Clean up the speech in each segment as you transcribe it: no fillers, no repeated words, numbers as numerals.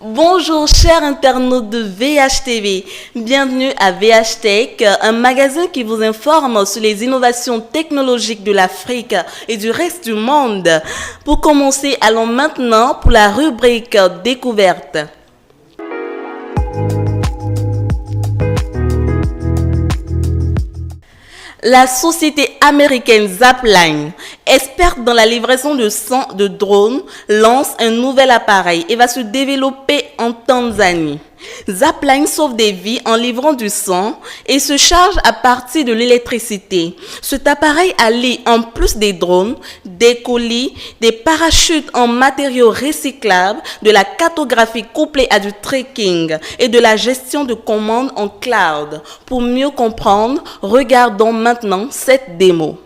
Bonjour chers internautes de VHTV, bienvenue à VHTech, un magazine qui vous informe sur les innovations technologiques de l'Afrique et du reste du monde. Pour commencer, allons maintenant pour la rubrique découverte. La société américaine Zapline, experte dans la livraison de sang de drones, lance un nouvel appareil et va se développer en Tanzanie. Zapline sauve des vies en livrant du sang et se charge à partir de l'électricité. Cet appareil allie en plus des drones, des colis, des parachutes en matériaux recyclables, de la cartographie couplée à du tracking et de la gestion de commandes en cloud. Pour mieux comprendre, regardons maintenant cette démo.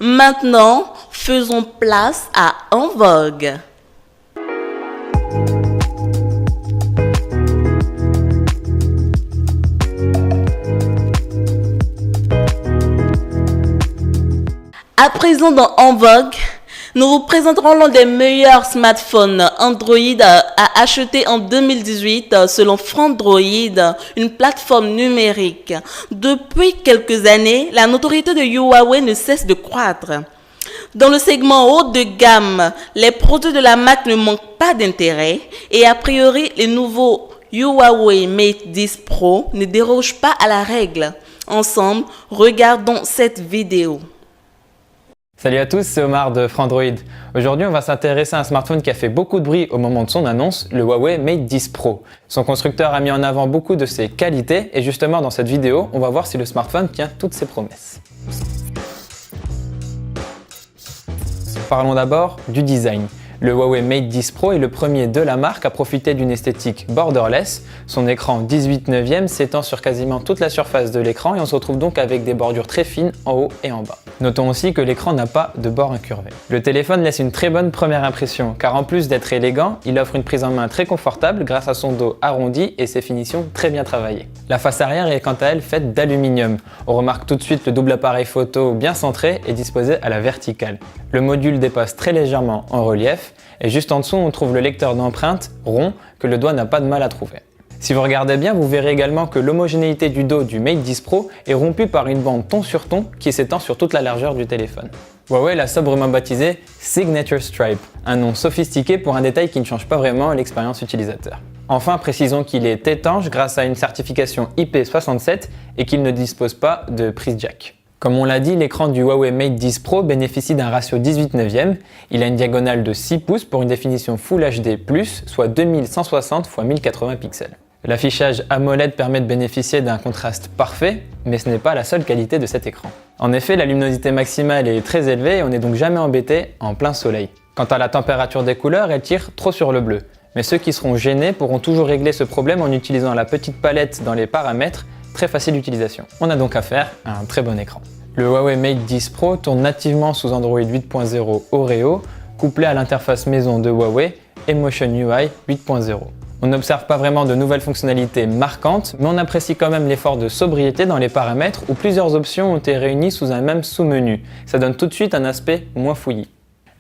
Maintenant, faisons place à En Vogue. À présent dans En Vogue, nous vous présenterons l'un des meilleurs smartphones Android à acheter en 2018 selon Frandroid, une plateforme numérique. Depuis quelques années, la notoriété de Huawei ne cesse de croître. Dans le segment haut de gamme, les produits de la marque ne manquent pas d'intérêt et a priori, les nouveaux Huawei Mate 10 Pro ne dérogent pas à la règle. Ensemble, regardons cette vidéo. Salut à tous, c'est Omar de Frandroid. Aujourd'hui, on va s'intéresser à un smartphone qui a fait beaucoup de bruit au moment de son annonce, le Huawei Mate 10 Pro. Son constructeur a mis en avant beaucoup de ses qualités et justement dans cette vidéo, on va voir si le smartphone tient toutes ses promesses. Parlons d'abord du design. Le Huawei Mate 10 Pro est le premier de la marque à profiter d'une esthétique borderless. Son écran 18/9 s'étend sur quasiment toute la surface de l'écran et on se retrouve donc avec des bordures très fines en haut et en bas. Notons aussi que l'écran n'a pas de bord incurvé. Le téléphone laisse une très bonne première impression car en plus d'être élégant, il offre une prise en main très confortable grâce à son dos arrondi et ses finitions très bien travaillées. La face arrière est quant à elle faite d'aluminium. On remarque tout de suite le double appareil photo bien centré et disposé à la verticale. Le module dépasse très légèrement en relief et juste en dessous on trouve le lecteur d'empreintes rond que le doigt n'a pas de mal à trouver. Si vous regardez bien, vous verrez également que l'homogénéité du dos du Mate 10 Pro est rompue par une bande ton sur ton qui s'étend sur toute la largeur du téléphone. Huawei l'a sobrement baptisé Signature Stripe, un nom sophistiqué pour un détail qui ne change pas vraiment l'expérience utilisateur. Enfin, précisons qu'il est étanche grâce à une certification IP67 et qu'il ne dispose pas de prise jack. Comme on l'a dit, l'écran du Huawei Mate 10 Pro bénéficie d'un ratio 18/9. Il a une diagonale de 6 pouces pour une définition Full HD+, soit 2160 x 1080 pixels. L'affichage AMOLED permet de bénéficier d'un contraste parfait, mais ce n'est pas la seule qualité de cet écran. En effet, la luminosité maximale est très élevée et on n'est donc jamais embêté en plein soleil. Quant à la température des couleurs, elle tire trop sur le bleu. Mais ceux qui seront gênés pourront toujours régler ce problème en utilisant la petite palette dans les paramètres, très facile d'utilisation. On a donc affaire à un très bon écran. Le Huawei Mate 10 Pro tourne nativement sous Android 8.0 Oreo, couplé à l'interface maison de Huawei Emotion UI 8.0. On n'observe pas vraiment de nouvelles fonctionnalités marquantes, mais on apprécie quand même l'effort de sobriété dans les paramètres où plusieurs options ont été réunies sous un même sous-menu. Ça donne tout de suite un aspect moins fouillis.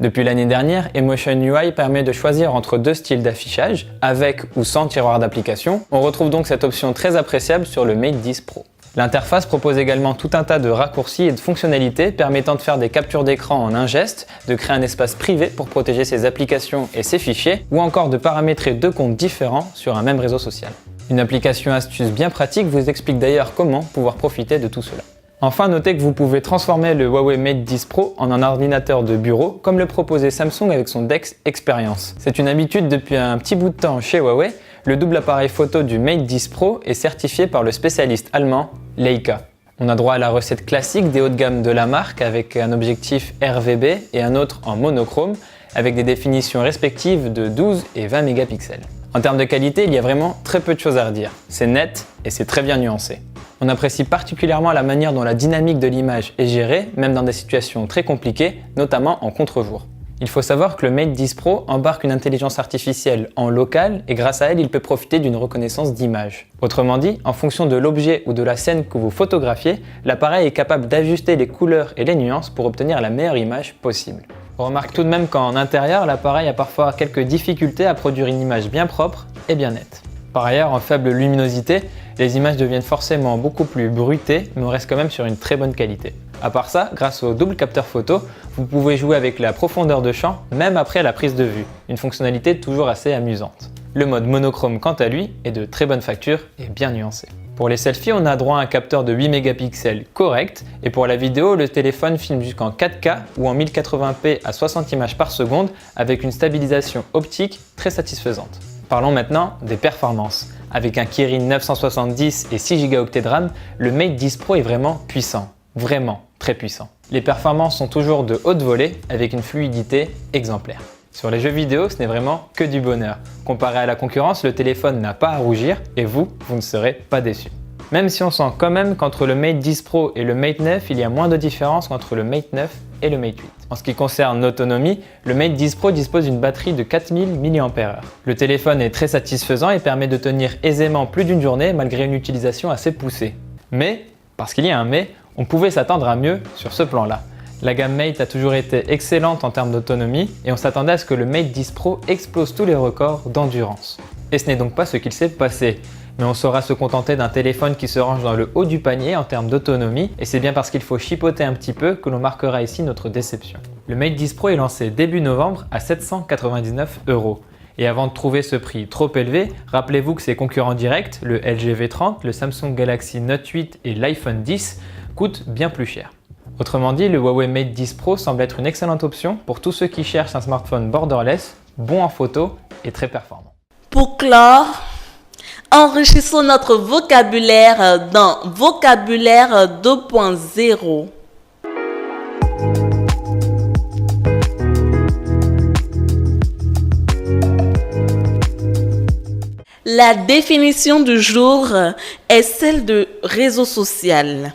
Depuis l'année dernière, Emotion UI permet de choisir entre deux styles d'affichage, avec ou sans tiroir d'application. On retrouve donc cette option très appréciable sur le Mate 10 Pro. L'interface propose également tout un tas de raccourcis et de fonctionnalités permettant de faire des captures d'écran en un geste, de créer un espace privé pour protéger ses applications et ses fichiers, ou encore de paramétrer deux comptes différents sur un même réseau social. Une application astuce bien pratique vous explique d'ailleurs comment pouvoir profiter de tout cela. Enfin, notez que vous pouvez transformer le Huawei Mate 10 Pro en un ordinateur de bureau, comme le proposait Samsung avec son DeX Experience. C'est une habitude depuis un petit bout de temps chez Huawei. Le double appareil photo du Mate 10 Pro est certifié par le spécialiste allemand Leica. On a droit à la recette classique des hauts de gamme de la marque avec un objectif RVB et un autre en monochrome avec des définitions respectives de 12 et 20 mégapixels. En termes de qualité, il y a vraiment très peu de choses à redire. C'est net et c'est très bien nuancé. On apprécie particulièrement la manière dont la dynamique de l'image est gérée, même dans des situations très compliquées, notamment en contre-jour. Il faut savoir que le Mate 10 Pro embarque une intelligence artificielle en local et grâce à elle, il peut profiter d'une reconnaissance d'image. Autrement dit, en fonction de l'objet ou de la scène que vous photographiez, l'appareil est capable d'ajuster les couleurs et les nuances pour obtenir la meilleure image possible. On remarque tout de même qu'en intérieur, l'appareil a parfois quelques difficultés à produire une image bien propre et bien nette. Par ailleurs, en faible luminosité, les images deviennent forcément beaucoup plus bruitées, mais on reste quand même sur une très bonne qualité. À part ça, grâce au double capteur photo, vous pouvez jouer avec la profondeur de champ même après la prise de vue, une fonctionnalité toujours assez amusante. Le mode monochrome, quant à lui, est de très bonne facture et bien nuancé. Pour les selfies, on a droit à un capteur de 8 mégapixels correct, et pour la vidéo, le téléphone filme jusqu'en 4K ou en 1080p à 60 images par seconde avec une stabilisation optique très satisfaisante. Parlons maintenant des performances. Avec un Kirin 970 et 6 Go de RAM, le Mate 10 Pro est vraiment puissant. Vraiment très puissant. Les performances sont toujours de haute volée avec une fluidité exemplaire. Sur les jeux vidéo, ce n'est vraiment que du bonheur. Comparé à la concurrence, le téléphone n'a pas à rougir et vous ne serez pas déçus. Même si on sent quand même qu'entre le Mate 10 Pro et le Mate 9, il y a moins de différence qu'entre le Mate 9 et le Mate 8. En ce qui concerne l'autonomie, le Mate 10 Pro dispose d'une batterie de 4000 mAh. Le téléphone est très satisfaisant et permet de tenir aisément plus d'une journée malgré une utilisation assez poussée. Mais, parce qu'il y a un mais, on pouvait s'attendre à mieux sur ce plan-là. La gamme Mate a toujours été excellente en termes d'autonomie et on s'attendait à ce que le Mate 10 Pro explose tous les records d'endurance. Et ce n'est donc pas ce qu'il s'est passé. Mais on saura se contenter d'un téléphone qui se range dans le haut du panier en termes d'autonomie et c'est bien parce qu'il faut chipoter un petit peu que l'on marquera ici notre déception. Le Mate 10 Pro est lancé début novembre à 799 €. Et avant de trouver ce prix trop élevé, rappelez-vous que ses concurrents directs, le LG V30, le Samsung Galaxy Note 8 et l'iPhone 10, coûtent bien plus cher. Autrement dit, le Huawei Mate 10 Pro semble être une excellente option pour tous ceux qui cherchent un smartphone borderless, bon en photo et très performant. Pour clore, enrichissons notre vocabulaire dans Vocabulaire 2.0. La définition du jour est celle de réseau social.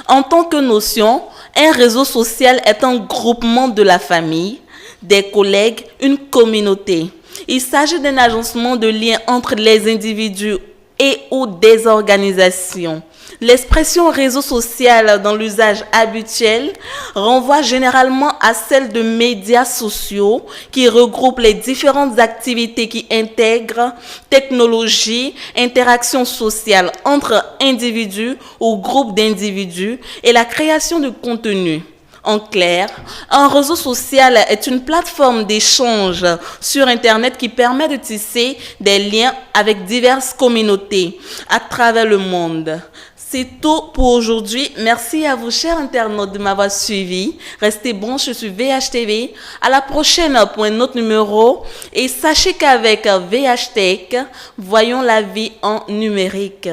En tant que notion, un réseau social est un groupement de la famille, des collègues, une communauté. Il s'agit d'un agencement de liens entre les individus et ou des organisations. L'expression réseau social dans l'usage habituel renvoie généralement à celle de médias sociaux qui regroupent les différentes activités qui intègrent technologie, interaction sociale entre individus ou groupes d'individus et la création de contenu. En clair, un réseau social est une plateforme d'échange sur Internet qui permet de tisser des liens avec diverses communautés à travers le monde. C'est tout pour aujourd'hui. Merci à vous, chers internautes, de m'avoir suivi. Restez branchés sur VHTV. À la prochaine pour un autre numéro. Et sachez qu'avec VHTech, voyons la vie en numérique.